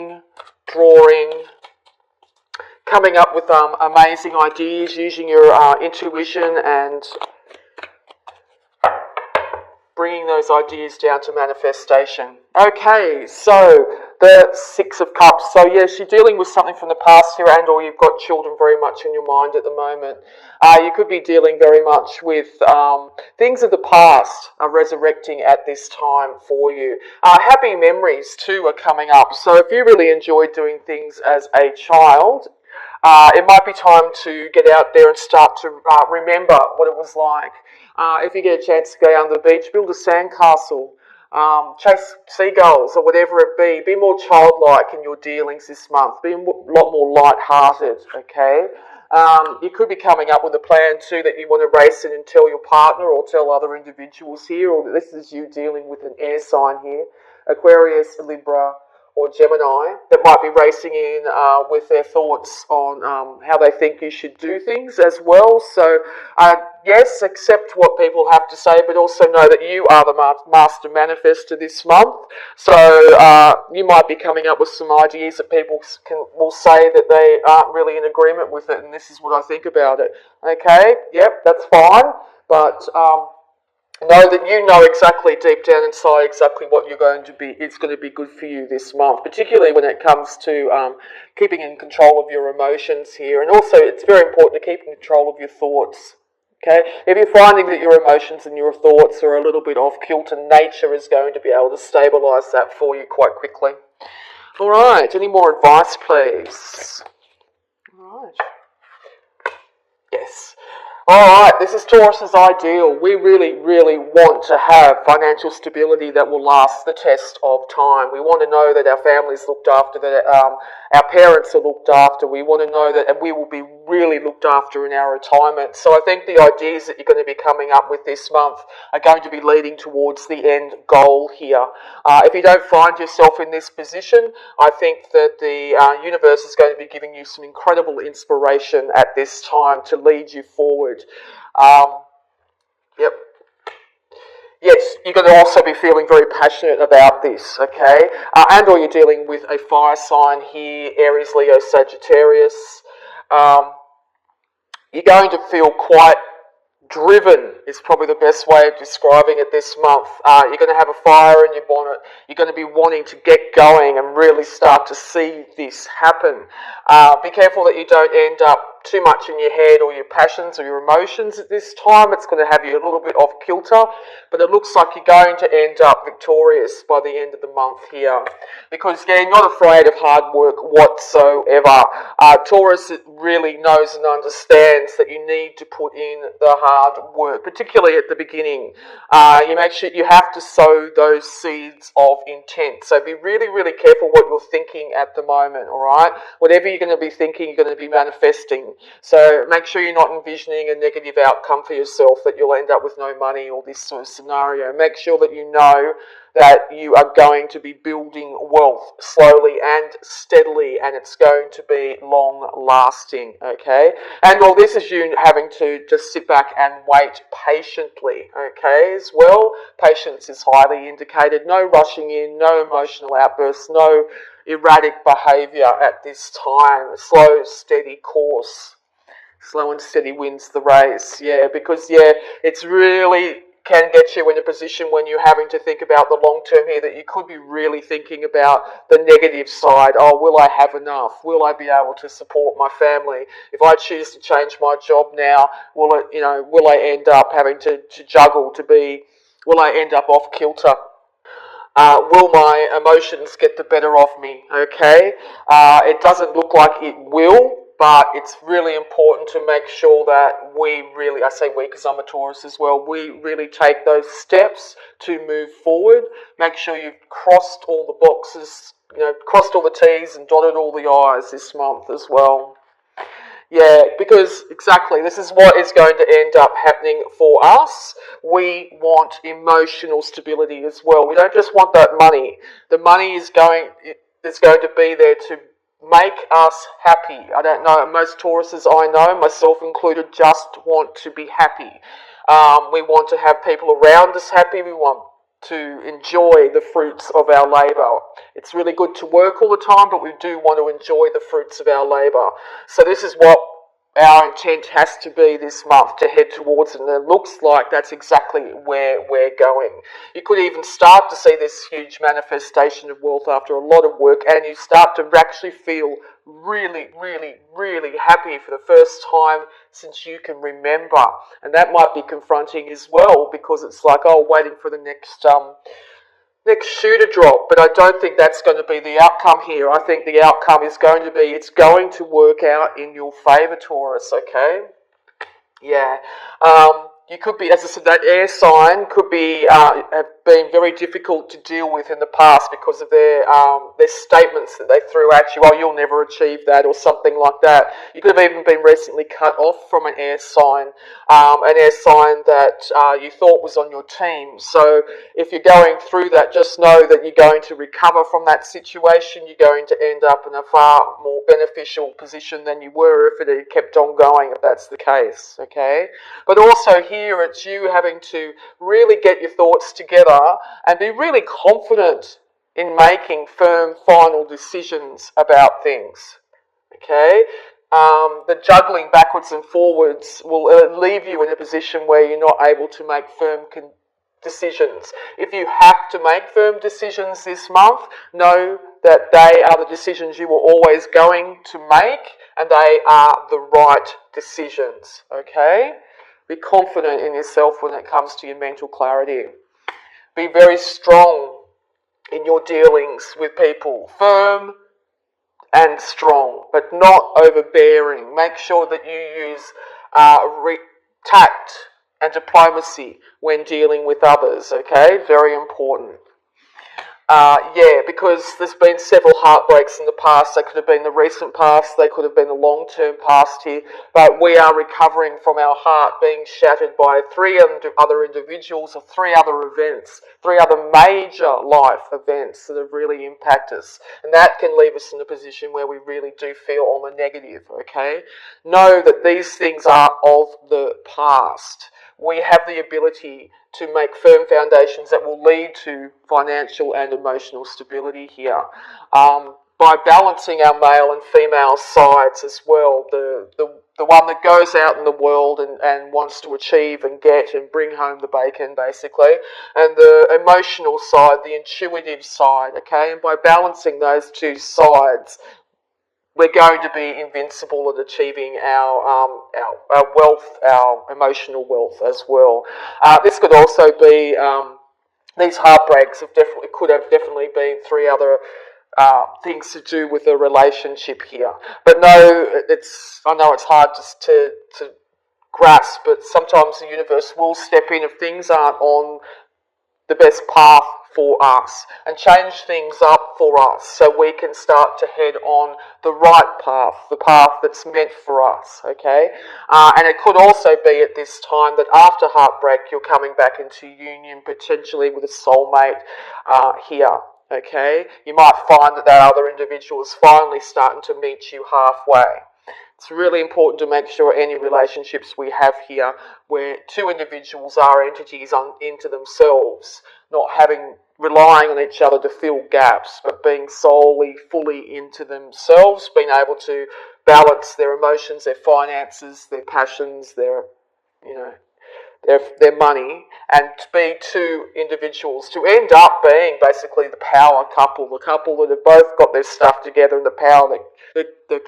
reading, drawing, coming up with amazing ideas, using your intuition and bringing those ideas down to manifestation. Okay, so the Six of Cups. So yes, you're dealing with something from the past here, and or you've got children very much in your mind at the moment. You could be dealing very much with things of the past are resurrecting at this time for you. Happy memories too are coming up. So if you really enjoyed doing things as a child, it might be time to get out there and start to remember what it was like. If you get a chance to go down to the beach, build a sandcastle, chase seagulls or whatever it be. Be more childlike in your dealings this month. Be a lot more light-hearted, okay? You could be coming up with a plan too that you want to race in and tell your partner or tell other individuals here, or this is you dealing with an air sign here, Aquarius, Libra, or Gemini, that might be racing in with their thoughts on how they think you should do things as well. So, yes, accept what people have to say, but also know that you are the master manifestor this month. So, you might be coming up with some ideas that people will say that they aren't really in agreement with it, and this is what I think about it. Okay, yep, that's fine, but know that you know exactly deep down inside exactly what you're going to be. It's going to be good for you this month, particularly when it comes to keeping in control of your emotions here. And also, it's very important to keep in control of your thoughts. Okay, if you're finding that your emotions and your thoughts are a little bit off kilter, nature is going to be able to stabilise that for you quite quickly. All right, any more advice, please? All right. Yes. Alright, this is Taurus's ideal. We really, really want to have financial stability that will last the test of time. We want to know that our family's looked after, that our parents are looked after. We want to know that we will be really looked after in our retirement. So I think the ideas that you're going to be coming up with this month are going to be leading towards the end goal here. If you don't find yourself in this position, I think that the universe is going to be giving you some incredible inspiration at this time to lead you forward. Yep. Yes, you're going to also be feeling very passionate about this, okay? And or you're dealing with a fire sign here, Aries, Leo, Sagittarius. You're going to feel quite driven is probably the best way of describing it this month. You're going to have a fire in your bonnet. You're going to be wanting to get going and really start to see this happen. Be careful that you don't end up too much in your head or your passions or your emotions at this time. It's going to have you a little bit off kilter, but it looks like you're going to end up victorious by the end of the month here, because you're not afraid of hard work whatsoever. Taurus really knows and understands that you need to put in the hard work, particularly at the beginning. You make sure you have to sow those seeds of intent. So be really, really careful what you're thinking at the moment, all right? Whatever you're going to be thinking, you're going to be manifesting. So make sure you're not envisioning a negative outcome for yourself, that you'll end up with no money or this sort of scenario. Make sure that you know that you are going to be building wealth slowly and steadily, and it's going to be long lasting, okay? And all this is you having to just sit back and wait patiently, okay, as well. Patience is highly indicated. No rushing in, no emotional outbursts, no erratic behaviour at this time. A slow, steady course. Slow and steady wins the race, because it's really can get you in a position when you're having to think about the long term here, that you could be really thinking about the negative side. Oh, will I have enough? Will I be able to support my family? If I choose to change my job now, will I end up having to juggle will I end up off kilter? Will my emotions get the better of me? Okay, it doesn't look like it will, but it's really important to make sure that I say we because I'm a Taurus as well, we really take those steps to move forward. Make sure you've crossed all the boxes, crossed all the T's and dotted all the I's this month as well. Yeah, because exactly, this is what is going to end up happening for us. We want emotional stability as well. We don't just want that money. The money is going to be there to make us happy. I don't know, most Tauruses I know, myself included, just want to be happy. We want to have people around us happy. We want to enjoy the fruits of our labour. It's really good to work all the time, but we do want to enjoy the fruits of our labour. So this is what our intent has to be this month, to head towards it, and it looks like that's exactly where we're going. You could even start to see this huge manifestation of wealth after a lot of work, and you start to actually feel really, really, really happy for the first time since you can remember. And that might be confronting as well, because it's like, oh, waiting for the next shoe to drop. But I don't think that's going to be the outcome here. I think the outcome is going to be, it's going to work out in your favour, Taurus, okay? Yeah. You could be, as I said, that air sign could be have been very difficult to deal with in the past because of their statements that they threw at you. Oh, you'll never achieve that, or something like that. You could have even been recently cut off from an air sign that you thought was on your team. So if you're going through that, just know that you're going to recover from that situation. You're going to end up in a far more beneficial position than you were if it had kept on going, if that's the case, okay? But also here it's you having to really get your thoughts together and be really confident in making firm, final decisions about things, okay? The juggling backwards and forwards will leave you in a position where you're not able to make firm decisions. If you have to make firm decisions this month, know that they are the decisions you were always going to make, and they are the right decisions, okay? Be confident in yourself when it comes to your mental clarity. Be very strong in your dealings with people. Firm and strong, but not overbearing. Make sure that you use tact and diplomacy when dealing with others, okay? Very important. Because there's been several heartbreaks in the past. They could have been the recent past, they could have been the long-term past here, but we are recovering from our heart being shattered by three other individuals or three other events, three other major life events that have really impacted us. And that can leave us in a position where we really do feel on the negative, okay? Know that these things are of the past. We have the ability to make firm foundations that will lead to financial and emotional stability here. By balancing our male and female sides as well, the one that goes out in the world and wants to achieve and get and bring home the bacon, basically, and the emotional side, the intuitive side, okay? And by balancing those two sides, we're going to be invincible at achieving our wealth, our emotional wealth as well. This could also be, these heartbreaks could have definitely been three other things to do with a relationship here. But no, I know it's hard to grasp, but sometimes the universe will step in if things aren't on the best path for us and change things up for us so we can start to head on the right path, the path that's meant for us, okay? And it could also be at this time that after heartbreak you're coming back into union potentially with a soulmate here, okay? You might find that other individual is finally starting to meet you halfway. It's really important to make sure any relationships we have here where two individuals are entities into themselves, not relying on each other to fill gaps, but being solely, fully into themselves, being able to balance their emotions, their finances, their passions, their money, and to be two individuals, to end up being basically the power couple, the couple that have both got their stuff together, and the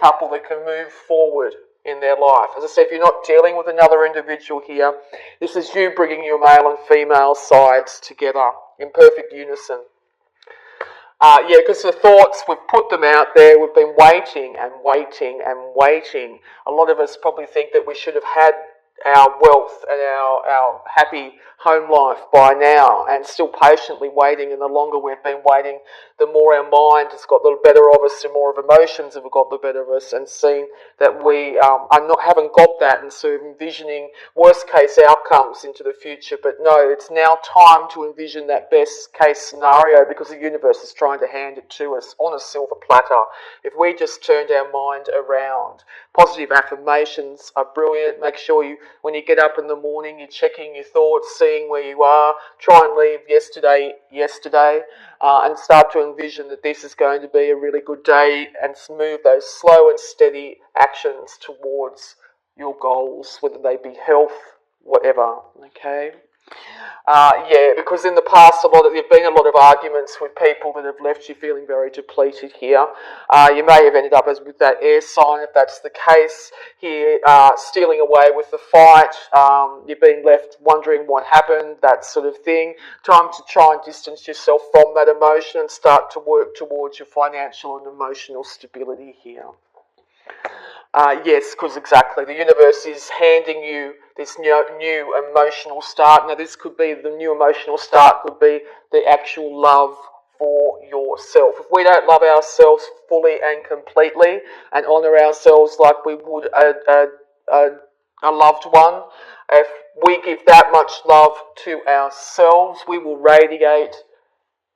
couple that can move forward in their life. As I said, if you're not dealing with another individual here, this is you bringing your male and female sides together in perfect unison. Because the thoughts, we've put them out there, we've been waiting and waiting and waiting. A lot of us probably think that we should have had our wealth and our happy home life by now, and still patiently waiting, and the longer we've been waiting, the more our mind has got the better of us, and more of emotions have got the better of us, and seen that we haven't got that, and so envisioning worst case outcomes into the future. But no, it's now time to envision that best case scenario, because the universe is trying to hand it to us on a silver platter if we just turned our mind around. Positive affirmations are brilliant. Make sure you when you get up in the morning, you're checking your thoughts, seeing where you are, try and leave yesterday, and start to envision that this is going to be a really good day and move those slow and steady actions towards your goals, whether they be health, whatever, okay? Because in the past, there've been a lot of arguments with people that have left you feeling very depleted here. You may have ended up with that air sign, if that's the case. Here, stealing away with the fight, you've been left wondering what happened, that sort of thing. Time to try and distance yourself from that emotion and start to work towards your financial and emotional stability here. Yes, because exactly, the universe is handing you this new emotional start. Now, this could be, the new emotional start could be the actual love for yourself. If we don't love ourselves fully and completely and honour ourselves like we would a loved one, if we give that much love to ourselves, we will radiate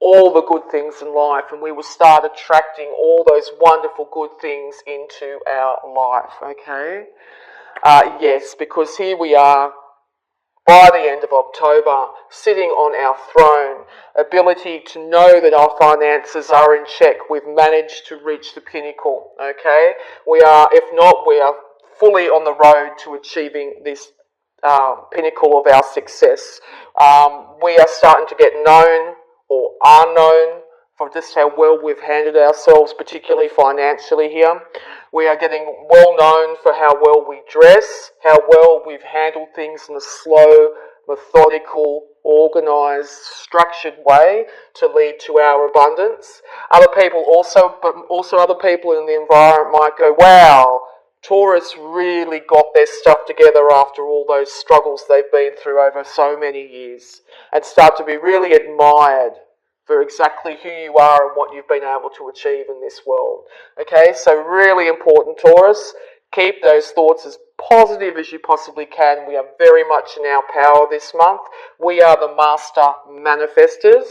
all the good things in life, and we will start attracting all those wonderful good things into our life, okay? Yes, because here we are, by the end of October, sitting on our throne, ability to know that our finances are in check. We've managed to reach the pinnacle, okay? We are, if not, we are fully on the road to achieving this pinnacle of our success. We are starting to get known or are known for just how well we've handled ourselves, particularly financially here. We are getting well known for how well we dress, how well we've handled things in a slow, methodical, organised, structured way to lead to our abundance. Other people also other people in the environment might go, wow, Taurus really got their stuff together after all those struggles they've been through over so many years, and start to be really admired for exactly who you are and what you've been able to achieve in this world. Okay, so really important, Taurus. Keep those thoughts as positive as you possibly can. We are very much in our power this month. We are the master manifestors.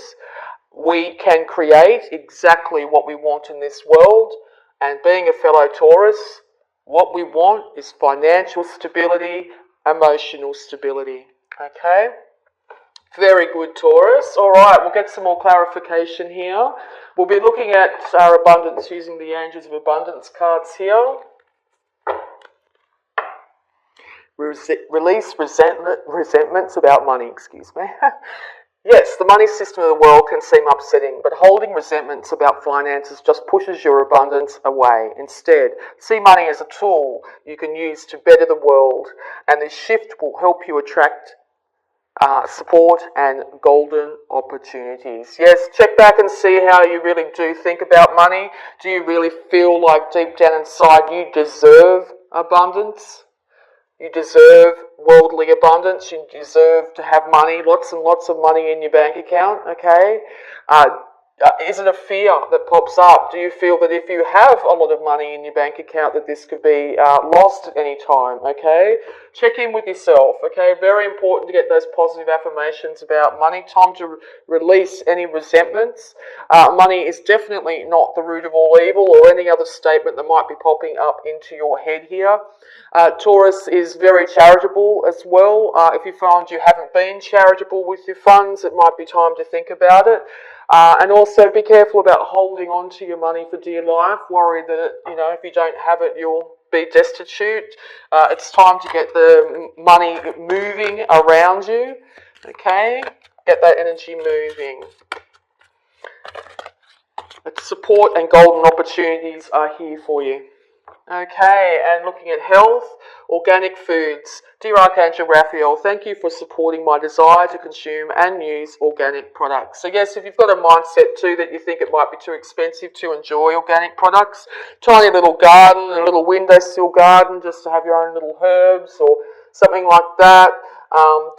We can create exactly what we want in this world, and being a fellow Taurus, what we want is financial stability, emotional stability. Okay? Very good, Taurus. Alright, we'll get some more clarification here. We'll be looking at our abundance using the Angels of Abundance cards here. Release resentments about money, excuse me. Yes, the money system of the world can seem upsetting, but holding resentments about finances just pushes your abundance away. Instead, see money as a tool you can use to better the world, and this shift will help you attract support and golden opportunities. Yes, check back and see how you really do think about money. Do you really feel like deep down inside you deserve abundance? You deserve worldly abundance. You deserve to have money, lots and lots of money in your bank account, okay? Is it a fear that pops up? Do you feel that if you have a lot of money in your bank account that this could be lost at any time, okay? Check in with yourself, okay? Very important to get those positive affirmations about money. Time to release any resentments. Money is definitely not the root of all evil, or any other statement that might be popping up into your head here. Taurus is very charitable as well. If you find you haven't been charitable with your funds, it might be time to think about it. And also be careful about holding on to your money for dear life. Worry that, if you don't have it, you'll be destitute. It's time to get the money moving around you. Okay? Get that energy moving. Support and golden opportunities are here for you. Okay, and looking at health, organic foods. Dear Archangel Raphael, thank you for supporting my desire to consume and use organic products. So yes, if you've got a mindset too that you think it might be too expensive to enjoy organic products, tiny little garden, a little windowsill garden, just to have your own little herbs or something like that,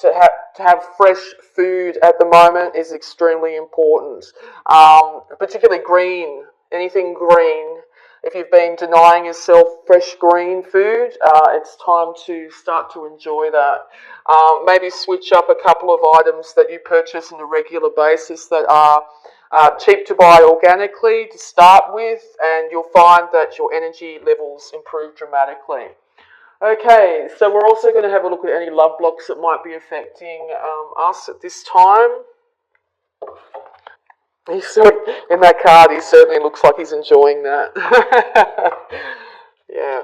to have fresh food at the moment is extremely important. Particularly green, anything green. If you've been denying yourself fresh green food, it's time to start to enjoy that. Maybe switch up a couple of items that you purchase on a regular basis that are cheap to buy organically to start with, and you'll find that your energy levels improve dramatically. Okay, so we're also going to have a look at any love blocks that might be affecting us at this time. In that card, he certainly looks like he's enjoying that. Yeah.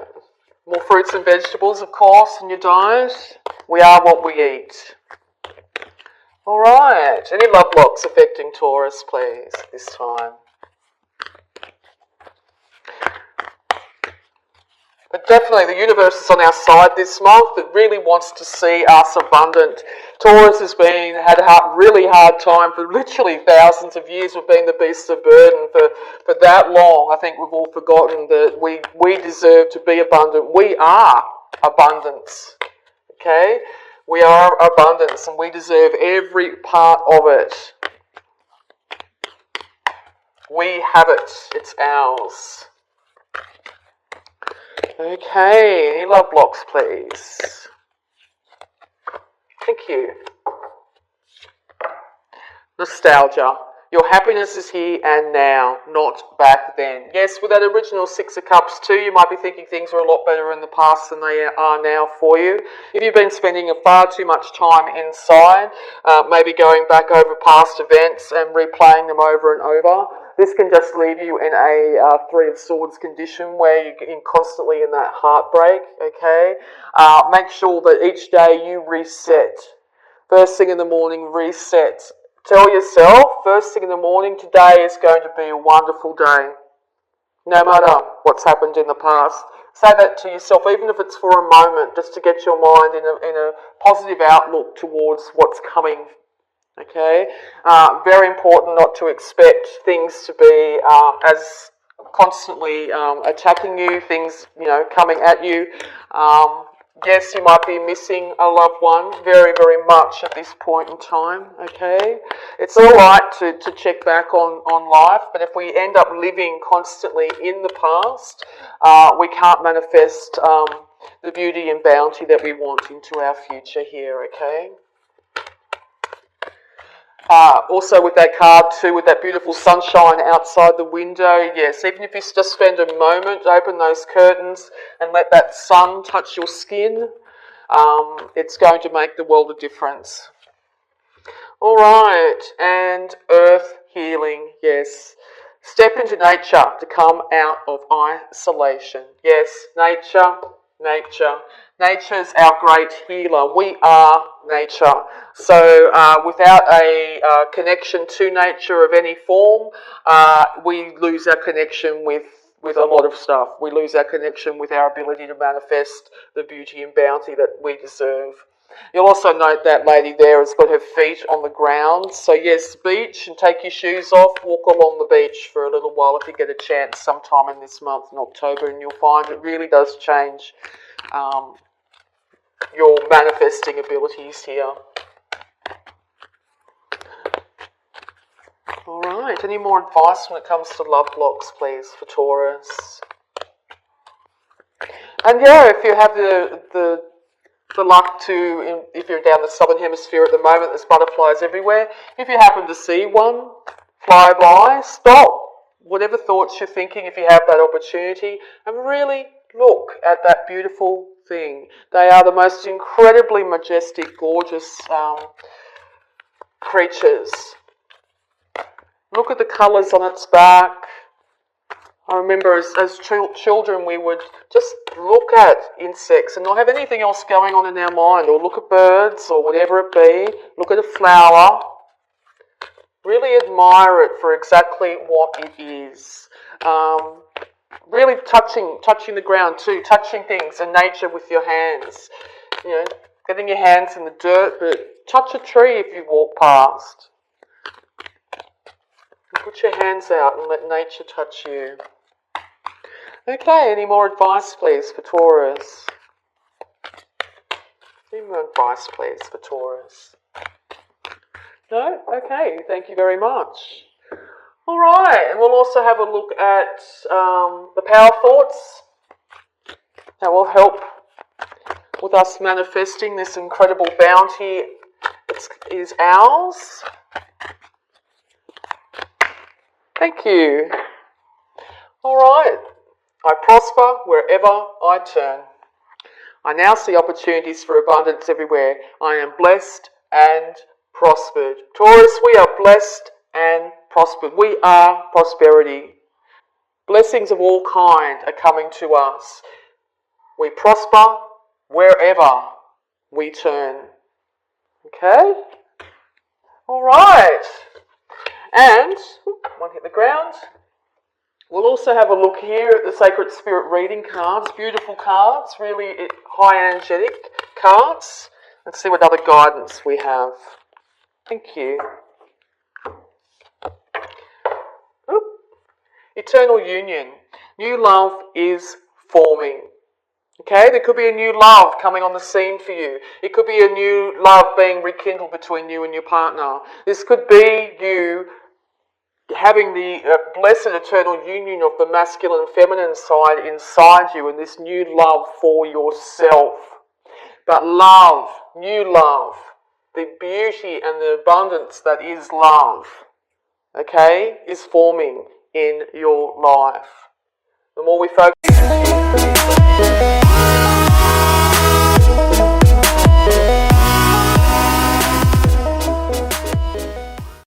More fruits and vegetables, of course, in your diet. We are what we eat. Alright, any love blocks affecting Taurus, please, this time? But definitely the universe is on our side this month. It really wants to see us abundant. Taurus has had a really hard time for literally thousands of years. We've been the beast of burden for that long. I think we've all forgotten that we deserve to be abundant. We are abundance. Okay? We are abundance and we deserve every part of it. We have it. It's ours. Okay, any love blocks, please? Thank you. Nostalgia. Your happiness is here and now, not back then. Yes, with that original Six of Cups too, you might be thinking things were a lot better in the past than they are now for you. If you've been spending far too much time inside, maybe going back over past events and replaying them over and over, this can just leave you in a Three of Swords condition where you're constantly in that heartbreak, okay? Make sure that each day you reset. First thing in the morning, reset. Tell yourself, first thing in the morning, today is going to be a wonderful day. No matter what's happened in the past. Say that to yourself, even if it's for a moment, just to get your mind in a positive outlook towards what's coming. Okay? Very important not to expect things to be as constantly attacking you, things, coming at you. Yes, you might be missing a loved one very, very much at this point in time, okay? It's alright to check back on life, but if we end up living constantly in the past, we can't manifest the beauty and bounty that we want into our future here, okay? Also with that card too, with that beautiful sunshine outside the window, yes, even if you just spend a moment, open those curtains and let that sun touch your skin, it's going to make the world a difference. Alright, and earth healing, yes. Step into nature to come out of isolation. Yes, nature. Nature's our great healer. We are nature. So without a connection to nature of any form, we lose our connection with a lot of stuff. We lose our connection with our ability to manifest the beauty and bounty that we deserve. You'll also note that lady there has got her feet on the ground. So yes, beach, and take your shoes off, walk along the beach for a little while if you get a chance sometime in this month in October, and you'll find it really does change your manifesting abilities here. Alright, any more advice when it comes to love blocks, please, for Taurus? And yeah, if you have the luck to, if you're down the southern hemisphere at the moment, there's butterflies everywhere. If you happen to see one fly by, stop. Whatever thoughts you're thinking, if you have that opportunity, and really look at that beautiful thing. They are the most incredibly majestic, gorgeous creatures. Look at the colours on its back. I remember as children we would just look at insects and not have anything else going on in our mind, or look at birds or whatever it be, look at a flower, really admire it for exactly what it is. Really touching the ground too, touching things and nature with your hands. Getting your hands in the dirt, but touch a tree if you walk past. Put your hands out and let nature touch you. Okay, any more advice, please, for Taurus? Any more advice, please, for Taurus? No? Okay, thank you very much. Alright, and we'll also have a look at the power thoughts. That will help with us manifesting this incredible bounty. It is ours. Thank you. Alright. I prosper wherever I turn. I now see opportunities for abundance everywhere. I am blessed and prospered. Taurus, we are blessed and prospered. We are prosperity. Blessings of all kind are coming to us. We prosper wherever we turn. Okay? All right. And, one hit the ground. We'll also have a look here at the Sacred Spirit reading cards. Beautiful cards, really high energetic cards. Let's see what other guidance we have. Thank you. Oop. Eternal union. New love is forming. Okay, there could be a new love coming on the scene for you. It could be a new love being rekindled between you and your partner. This could be you having the blessed eternal union of the masculine and feminine side inside you and this new love for yourself. But love, new love, the beauty and the abundance that is love, okay, is forming in your life. The more we focus